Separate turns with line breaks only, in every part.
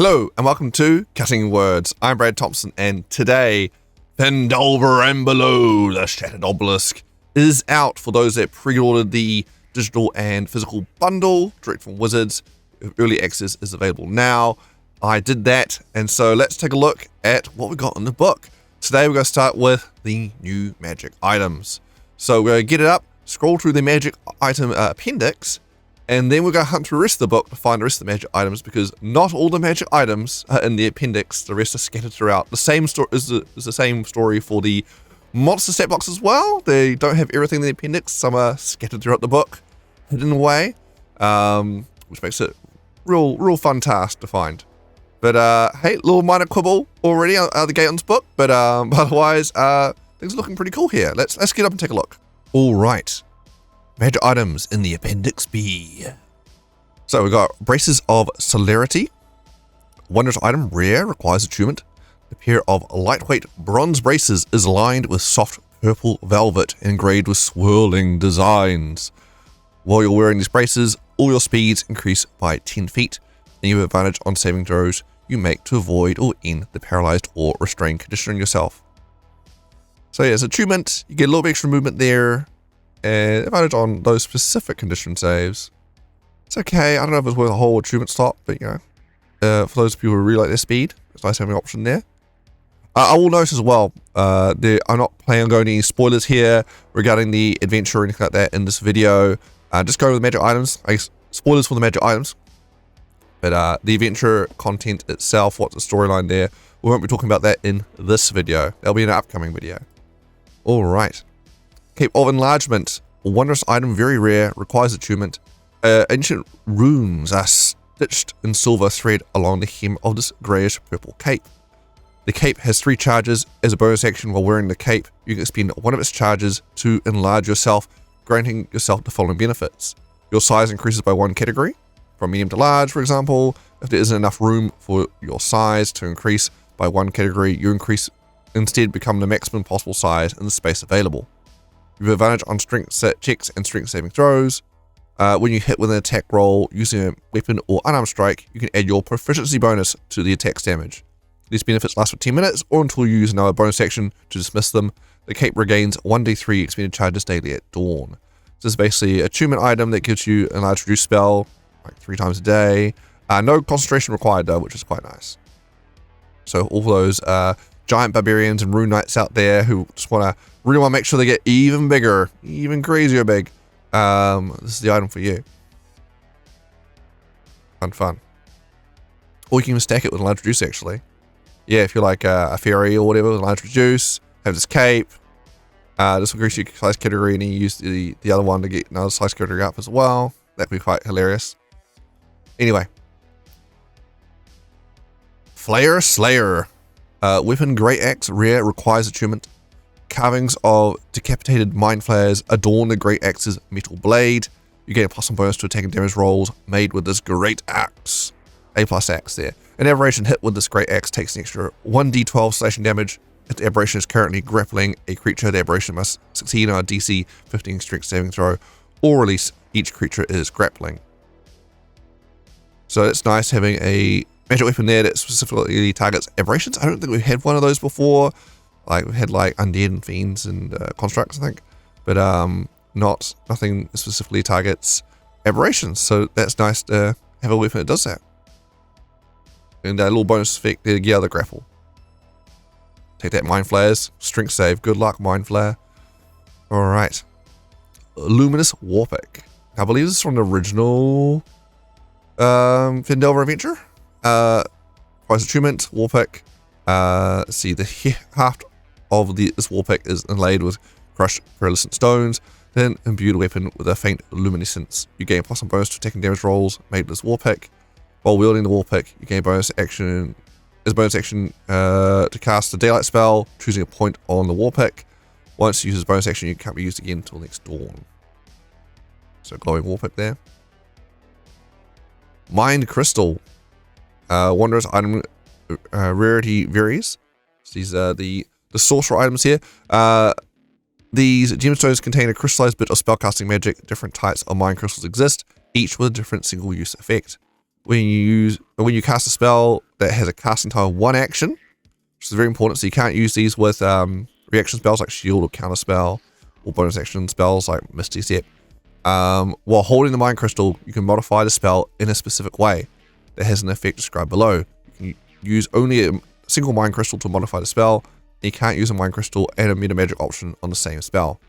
Hello and welcome to Cutting Words. I'm Brad Thompson, and today, Phandelver and Below, the Shattered Obelisk, is out for those that pre-ordered the digital and physical bundle direct from Wizards. Early access is available now. I did that, and so let's take a look at what we got in the book. Today we're going to start with the new magic items. So we're going to get it up, scroll through the magic item appendix, and then we're going to hunt through the rest of the book to find the rest of the magic items, because not all the magic items are in the appendix. The rest are scattered throughout. The same story is the same story for the monster set box as well. They don't have everything in the appendix. Some are scattered throughout the book, hidden away, which makes it real fun task to find. But hey, little minor quibble already out of the gate on this book, but otherwise things are looking pretty cool here. Let's get up and take a look. All right. Magic items in the Appendix B. So we've got Braces of Solarity. Wondrous item, rare, requires attunement. The pair of lightweight bronze braces is lined with soft purple velvet engraved with swirling designs. While you're wearing these braces, all your speeds increase by 10 feet, and you have advantage on saving throws you make to avoid or end the paralyzed or restrained condition on yourself. So yeah, it's attunement, you get a little bit extra movement there, and advantage on those specific condition saves. It's okay, I don't know if it's worth a whole attunement slot, but you know, for those people who really like their speed, it's nice having an option there. I will note as well, I'm not planning on going to any spoilers here regarding the adventure or anything like that in this video. Just go with the magic items, I guess, spoilers for the magic items. But the adventure content itself, what's the storyline there, we won't be talking about that in this video. That'll be in an upcoming video. Alright. Cape of Enlargement. A wondrous item, very rare, requires attunement. Ancient runes are stitched in silver thread along the hem of this greyish purple cape. The cape has 3 charges. As a bonus action while wearing the cape, you can spend one of its charges to enlarge yourself, granting yourself the following benefits. Your size increases by 1 category, from medium to large, for example. If there isn't enough room for your size to increase by 1 category, you instead become the maximum possible size in the space available. You have advantage on strength checks and strength saving throws. When you hit with an attack roll using a weapon or unarmed strike, you can add your proficiency bonus to the attack's damage. These benefits last for 10 minutes or until you use another bonus action to dismiss them. The cape regains 1d3 expended charges daily at dawn. This is basically a attunement item that gives you a large reduce spell, like 3 times a day. No concentration required though, which is quite nice. So all those giant barbarians and rune knights out there who just really want to make sure they get even bigger, even crazier big, this is the item for you. Fun. Or you can even stack it with a large reduce actually. Yeah, if you're like a fairy or whatever with a large reduce, have this cape. This will increase your size category, and then you use the other one to get another size category up as well. That could be quite hilarious. Anyway. Flayer Slayer. Weapon Great Axe, rare, requires attunement. Carvings of decapitated mind flayers adorn the Great Axe's metal blade. You gain a +1 bonus to attack and damage rolls made with this Great Axe. A+ axe there. An aberration hit with this Great Axe takes an extra 1d12 slashing damage. If the aberration is currently grappling a creature, the aberration must succeed on a DC 15 strength saving throw, or release each creature is grappling. So it's nice having a magic weapon there that specifically targets aberrations. I don't think we've had one of those before. Like we've had like undead and fiends and constructs, I think, but nothing specifically targets aberrations. So that's nice to have a weapon that does that. And a little bonus effect there, yeah, the grapple. Take that, mind flayers, strength save. Good luck, mind flare. All right, luminous warpick. I believe this is from the original Phandelver adventure. Price attunement, warpick. See, the haft of this warpick is inlaid with crushed pearlescent stones, then imbued a weapon with a faint luminescence. You gain +1 bonus to attacking damage rolls made with this warpick. While wielding the warpick, you gain a bonus action to cast a daylight spell, choosing a point on the warpick. Once you use bonus action, you can't be used again until next dawn. So glowing warpick there. Mind Crystal. Wondrous item, rarity varies. So these are the sorcerer items here. These gemstones contain a crystallized bit of spellcasting magic. Different types of mind crystals exist, each with a different single-use effect. when you cast a spell that has a casting time of 1 action, which is very important. So you can't use these with reaction spells like shield or counter spell, or bonus action spells like Misty Step. While holding the Mind Crystal, you can modify the spell in a specific way that has an effect described below. You can use only a single Mind Crystal to modify the spell. You can't use a Mind Crystal and a Meta Magic option on the same spell.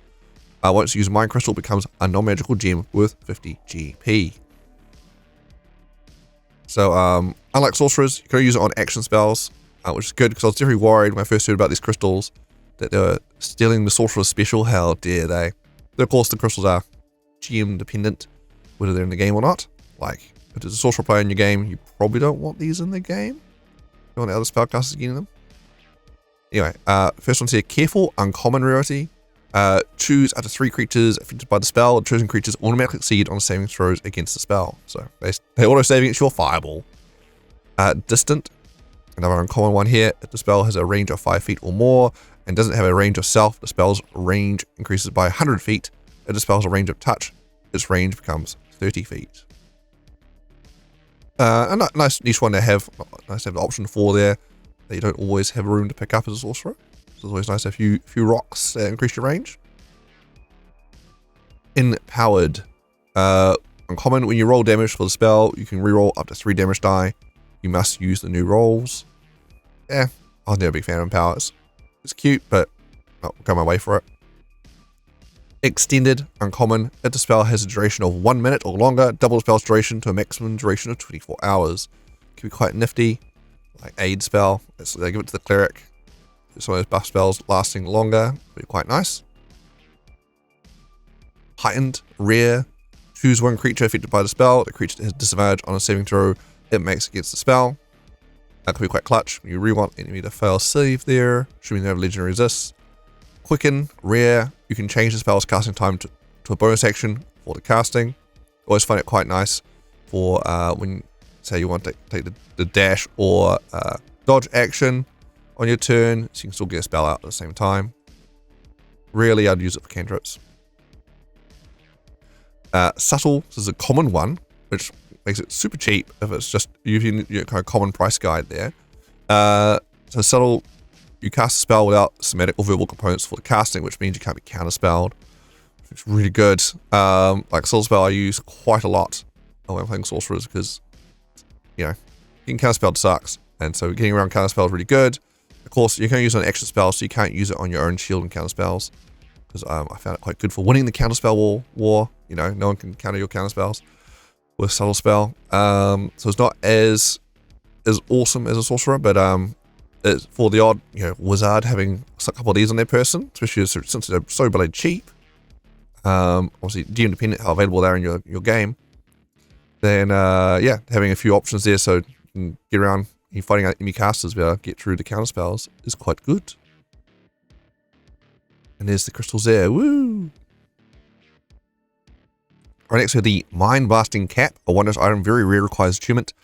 Once you use a Mind Crystal, it becomes a non-magical gem worth 50 GP. So, unlike sorcerers, you can only use it on action spells, which is good because I was definitely worried when I first heard about these crystals that they were stealing the sorcerer's special. How dare they? But of course, the crystals are GM dependent, whether they're in the game or not. Like, if there's a sorcerer player in your game, you probably don't want these in the game. You want the other spellcasters getting them. Anyway, first one's here, careful, uncommon rarity. Choose up to 3 creatures affected by the spell. Chosen creatures automatically succeed on saving throws against the spell. So they auto-save against your fireball. Distant, another uncommon one here. If the spell has a range of 5 feet or more and doesn't have a range of self, the spell's range increases by 100 feet. If the spell has a range of touch, its range becomes 30 feet. A nice niche one to have. Nice to have the option 4 there that you don't always have room to pick up as a sorcerer. So it's always nice to have a few rocks that increase your range. Empowered. Uncommon, when you roll damage for the spell, you can reroll up to 3 damage die. You must use the new rolls. Yeah, I was never a big fan of Empowers. It's cute, but I'll go my way for it. Extended, uncommon. If the spell has a duration of 1 minute or longer, double the spell's duration to a maximum duration of 24 hours. Can be quite nifty, like aid spell. They give it to the cleric. Some of those buff spells lasting longer, be quite nice. Heightened, rare. Choose 1 creature affected by the spell. The creature has disadvantage on a saving throw it makes against the spell. That could be quite clutch. You really want enemy to fail save there, assuming they have legendary resists. Quicken, rare. You can change the spell's casting time to a bonus action for the casting. Always find it quite nice for when, say, you want to take the dash or dodge action on your turn, so you can still get a spell out at the same time. Rarely I'd use it for cantrips. Subtle, this is a common one, which makes it super cheap if it's just using your kind of common price guide there. So subtle, you cast a spell without somatic or verbal components for the casting, which means you can't be counterspelled. It's really good. Like soul spell I use quite a lot when I'm playing sorcerers because, you know, getting counterspelled sucks. And so getting around counterspell is really good. Of course, you can use it on action spells, so you can't use it on your own shield and counterspells. Because I found it quite good for winning the counterspell war. You know, no one can counter your counterspells with subtle spell. So it's not as awesome as a sorcerer, but it's for the odd, you know, wizard having a couple of these on their person, especially since they're so bloody cheap. Obviously, GM dependent how available they are in your game. Then yeah, having a few options there so you can get around. You're fighting out enemy casters, but get through the counter spells is quite good. And there's the crystals there. Woo! Right next to the Mind Blasting Cap, a wondrous item, very rare, requires attunement.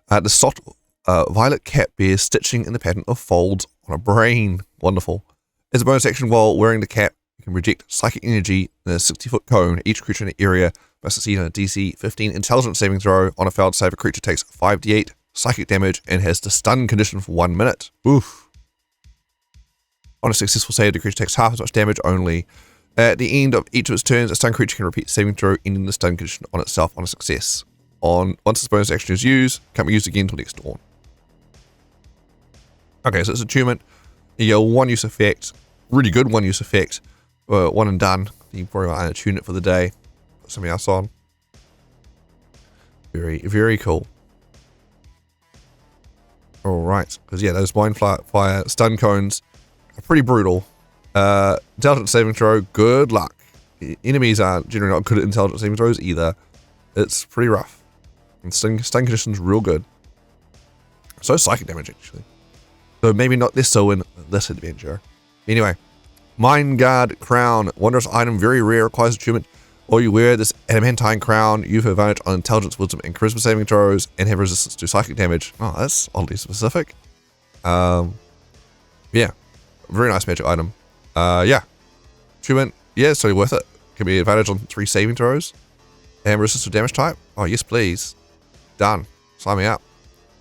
The soft violet cap bears stitching in the pattern of folds on a brain. Wonderful. As a bonus action, while wearing the cap, you can project psychic energy in a 60-foot cone. Each creature in the area must succeed on a DC 15 intelligence saving throw. On a failed save, a creature takes 5d8 psychic damage and has the stun condition for 1 minute. Oof. On a successful save, the creature takes half as much damage only. At the end of each of its turns, a stun creature can repeat saving throw, ending the stun condition on itself on a success. Once this bonus action is used, can't be used again until next dawn. Okay, so it's attunement. Yeah, one use effect. Really good one use effect. One and done. You probably want to unattune it for the day. Put something else on. Very, very cool. Alright, because yeah, those mind fire stun cones are pretty brutal. Intelligence saving throw, good luck. Enemies aren't generally not good at intelligence saving throws either. It's pretty rough. And stun condition's real good. So psychic damage actually. So maybe not this so in this adventure. Anyway, Mind Guard Crown, wondrous item, very rare, requires attunement. Or you wear this adamantine crown, you have advantage on intelligence, wisdom, and charisma saving throws, and have resistance to psychic damage. Oh, that's oddly specific. Yeah, very nice magic item. Yeah, attunement, yeah, it's totally worth it. Can be advantage on 3 saving throws, and resistance to damage type. Oh yes, please. Done. Sign me up.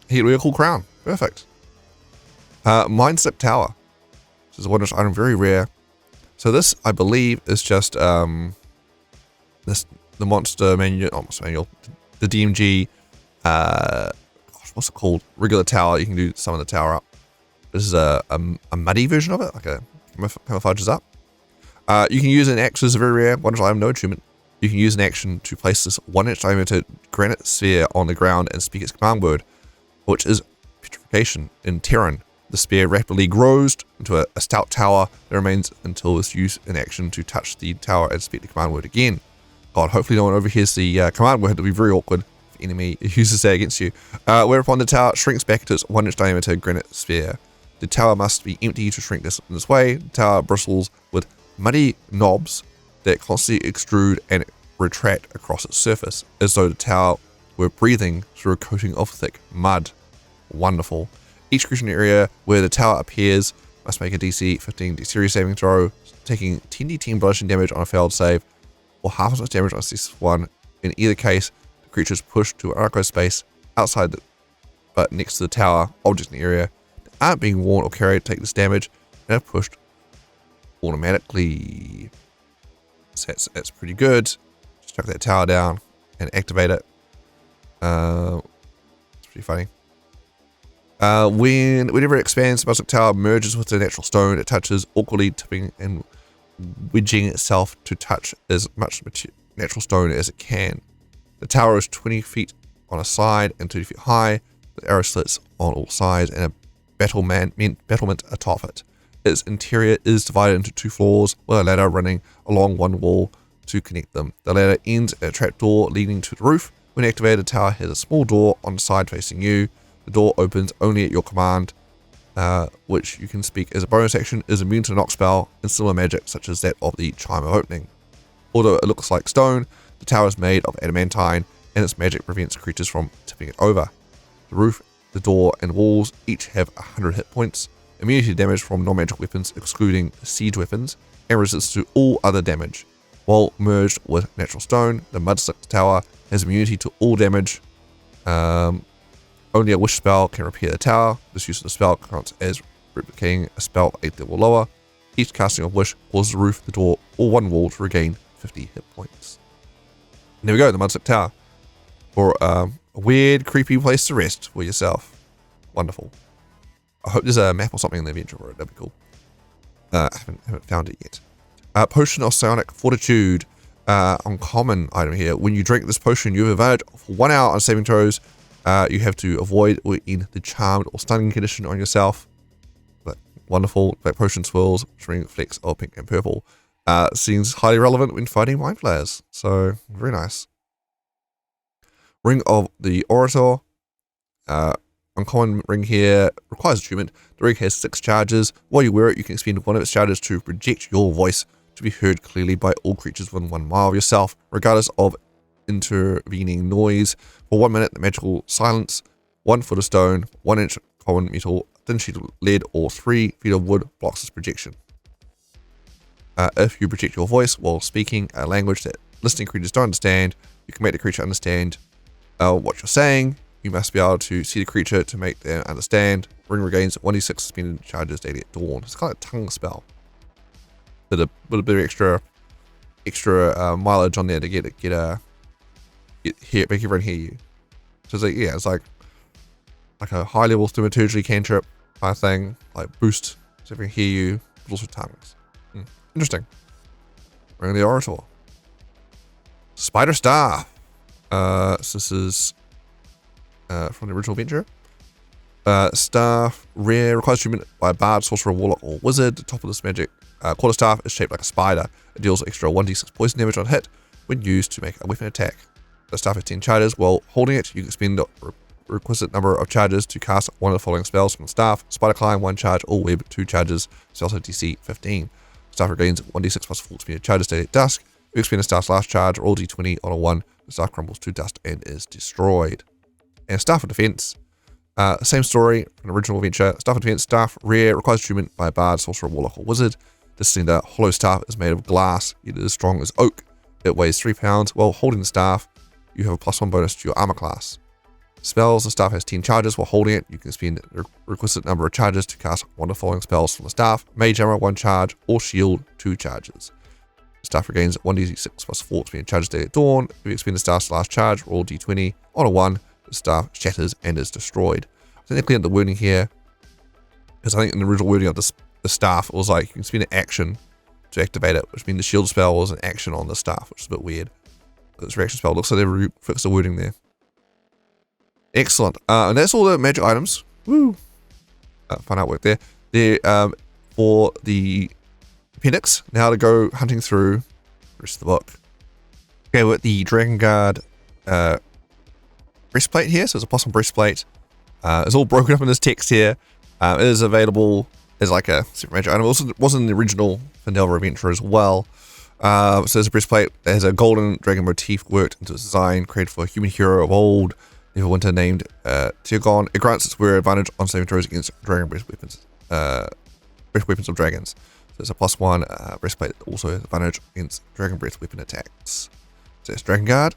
Here we a cool crown. Perfect. Mindstep Tower. This is a wondrous item, very rare. So this, I believe, is just the monster manual, the DMG. What's it called? Regular tower. You can do some of the tower up. This is a muddy version of it, like a camouflages up. You can use an action. This is very rare. Wondrous item, no achievement. You can use an action to place this 1-inch diameter granite sphere on the ground and speak its command word, which is petrification in Terran. The spear rapidly grows into a stout tower that remains until it's used in action to touch the tower and speak the command word again. God, hopefully no one overhears the command word. It'll be very awkward if the enemy uses that against you. Whereupon the tower shrinks back to its 1-inch diameter granite sphere. The tower must be empty to shrink this in this way. The tower bristles with muddy knobs that constantly extrude and retract across its surface, as though the tower were breathing through a coating of thick mud. Wonderful. Each creature area where the tower appears must make a DC 15 dexterity saving throw, taking 10d10 bludgeoning damage on a failed save, or half as much damage on a CS1. In either case, the creature is pushed to an unoccupied space outside but next to the tower. Objects in the area that aren't being worn or carried take this damage and are pushed automatically. So that's pretty good. Just chuck that tower down and activate it. It's pretty funny. Whenever it expands, the Mustic Tower merges with the natural stone it touches, awkwardly tipping and wedging itself to touch as much natural stone as it can. The tower is 20 feet on a side and 30 feet high, with arrow slits on all sides and a battlement atop it. Its interior is divided into 2 floors, with a ladder running along one wall to connect them. The ladder ends at a trapdoor leading to the roof. When activated, the tower has a small door on the side facing you. The door opens only at your command, which you can speak as a bonus action, is immune to knock spell and similar magic such as that of the Chime of Opening. Although it looks like stone, the tower is made of adamantine and its magic prevents creatures from tipping it over. The roof, the door, and walls each have 100 hit points, immunity to damage from non-magic weapons excluding siege weapons, and resistance to all other damage. While merged with natural stone, the Mudstick Tower has immunity to all damage. Only a wish spell can repair the tower. This use of the spell counts as replicating a spell 8th level lower. Each casting of wish causes the roof, the door, or one wall to regain 50 hit points. And there we go, the Mudstick Tower. For a weird, creepy place to rest for yourself. Wonderful. I hope there's a map or something in the adventure for it. That'd be cool. I haven't found it yet. Potion of Psionic Fortitude. Uncommon item here. When you drink this potion, you have advantage for 1 hour on saving throws. You have to avoid or in the charmed or stunning condition on yourself. But wonderful. That potion swirls, showing flecks of pink and purple. Seems highly relevant when fighting mind flayers. So, very nice. Ring of the Orator. Uncommon ring here. Requires attunement. The ring has 6 charges. While you wear it, you can expend one of its charges to project your voice to be heard clearly by all creatures within 1 mile of yourself, regardless of intervening noise. For 1 minute, the magical silence, 1 foot of stone, 1 inch common metal, thin sheet of lead, or 3 feet of wood blocks this projection. If you project your voice while speaking a language that listening creatures don't understand, you can make the creature understand what you're saying. You must be able to see the creature to make them understand. Ring regains 1d6 suspended charges daily at dawn. It's kind of a tongue spell. With a bit of extra mileage on there to make everyone hear you. So it's like, yeah, it's like a high level thaumaturgy cantrip kind of thing, like boost so everyone hear you, but also tongues. Interesting. Ring of the Orator. Spider Staff. So this is from the original adventure. Staff, rare, requires treatment by a bard, sorcerer, warlock, or wizard. The top of this magic quarterstaff is shaped like a spider. It deals extra 1d6 poison damage on hit when used to make a weapon attack. The staff has 10 charges. While holding it, you can spend the requisite number of charges to cast one of the following spells from the staff. Spider Climb, 1 charge, or Web, 2 charges. Spell DC 15. Staff regains 1d6 plus 4 speed charges daily at dusk. If you expend a staff's last charge, roll d20 on a 1. The staff crumbles to dust and is destroyed. And Staff of Defense. Same story from the original adventure. Staff of Defense, staff, rare, requires attunement by a bard, sorcerer, warlock, or wizard. This slender, hollow staff is made of glass, yet as strong as oak. It weighs 3 pounds. While holding the staff, you have a +1 bonus to your armor class. Spells. The staff has 10 charges. While holding it, you can spend the requisite number of charges to cast one of the following spells from the staff. Mage Armor, 1 charge, or Shield, 2 charges. The staff regains 1d6 plus 4 spending charges daily at dawn. If you expend the staff's last charge, roll d20. On a 1, the staff shatters and is destroyed. So technically, the wording here, because I think in the original wording of the staff, it was like you can spend an action to activate it, which means the shield spell was an action on the staff, which is a bit weird. This reaction spell looks like they fixed the wording there. Excellent. And that's all the magic items. Woo! Fun artwork there. There for the appendix. Now to go hunting through the rest of the book. Okay, we're at the Dragon Guard breastplate here. So it's a +1 breastplate. It's all broken up in this text here. It is available as like a separate magic item. It was in the original Phandelver adventure as well. So there's a breastplate that has a golden dragon motif worked into its design, created for a human hero of old, Neverwinter, named Teargon. It grants its wearer advantage on saving throws against dragon breast weapons of dragons. So it's a +1 breastplate that also has advantage against dragon breast weapon attacks. So it's Dragon Guard.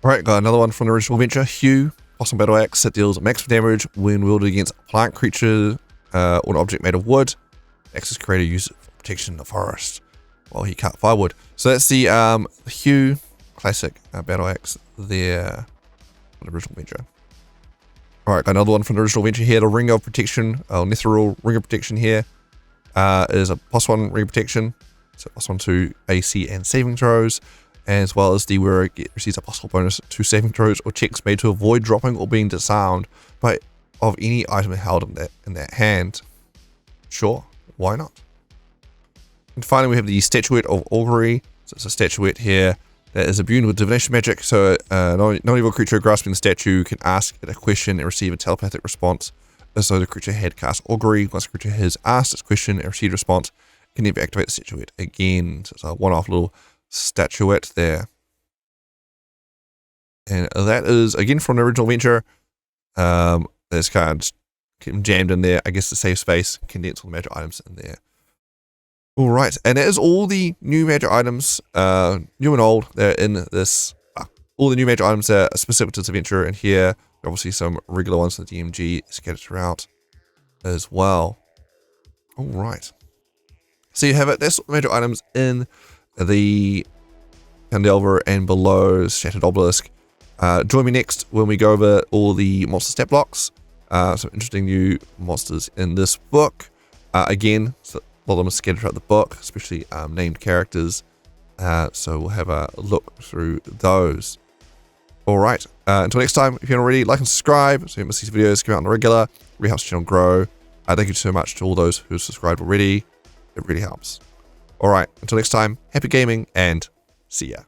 Alright, got another one from the original adventure, Hugh. +1 battle axe that deals maximum damage when wielded against a plant creature or an object made of wood. Axe's creator uses it for protection in the forest while he cut firewood. So that's the Hugh classic battle axe there from the original adventure. Alright, got another one from the original adventure here, the Ring of Protection, Netheril Ring of Protection here. Is a +1 ring of protection, so +1 to AC and saving throws, as well as the wearer receives a +4 bonus to saving throws or checks made to avoid dropping or being disarmed of any item held in that hand. Sure, why not? And finally, we have the Statuette of Augury. So it's a statuette here that is imbued with divination magic. So non-evil creature grasping the statue can ask it a question and receive a telepathic response. As though the creature had cast augury. Once the creature has asked its question and received a response, it can never activate the statuette again. So it's a one-off little statuette there. And that is, again, from the original adventure. There's cards jammed in there. I guess the save space, condense all the magic items in there. Alright, and that is all the new magic items, new and old, they're in this. All the new magic items that are specific to this adventure, and here obviously some regular ones from the DMG scattered throughout as well. Alright. So you have it. That's all the major items in the Phandelver and Below Shattered Obelisk. Join me next when we go over all the monster stat blocks. Some interesting new monsters in this book. Again, a lot of them are scattered throughout the book, especially named characters. So we'll have a look through those. Alright, until next time, if you haven't already, like and subscribe so you don't miss these videos come out on the regular. It really helps the channel grow. Thank you so much to all those who have subscribed already. It really helps. Alright, until next time, happy gaming and see ya.